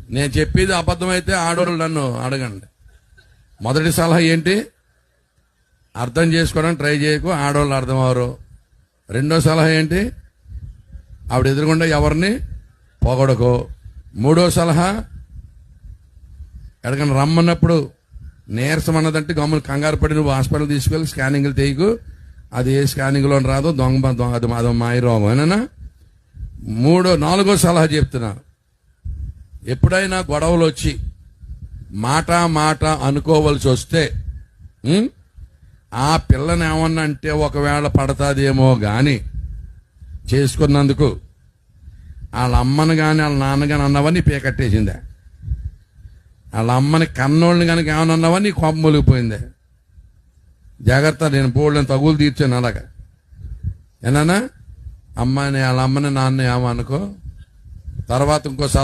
నేను చెప్పేది అబద్ధమైతే ఆడవాళ్ళు నన్ను అడగండి. మొదటి సలహా ఏంటి? అర్థం చేసుకోవడానికి ట్రై చేయకు, ఆడవాళ్ళు అర్థం అవరు. రెండో సలహా ఏంటి? ఆవిడ ఎదురుగుండా ఎవరిని పొగడకో. మూడో సలహా, ఎక్కడికైనా రమ్మన్నప్పుడు నీరసం అన్నదంటే గమ్ములు కంగారు పడి నువ్వు హాస్పిటల్ తీసుకెళ్ళి స్కానింగ్లు తీయకు, అది ఏ స్కానింగ్లో రాదో అది అదో మాయ రోగం ఏనా. నాలుగో సలహా చెప్తున్నా, ఎప్పుడైనా గొడవలు వచ్చి మాట అనుకోవలసి వస్తే ఆ పిల్లని ఏమన్నా అంటే ఒకవేళ పడతాదేమో గాని చేసుకున్నందుకు వాళ్ళ అమ్మను కానీ వాళ్ళ నాన్న కానీ అన్నవన్నీ పీకట్టేసిందే. వాళ్ళ అమ్మని కన్నోళ్ళని కనుక ఏమన్నా అన్నవన్నీ కోపం మొలిగిపోయిందే. జాగ్రత్త, నేను బోళ్ళని తగులు తీర్చాను అలాగా. ఏనా అమ్మాయిని వాళ్ళ అమ్మని నాన్న ఏమనుకో. తర్వాత ఇంకో సలహా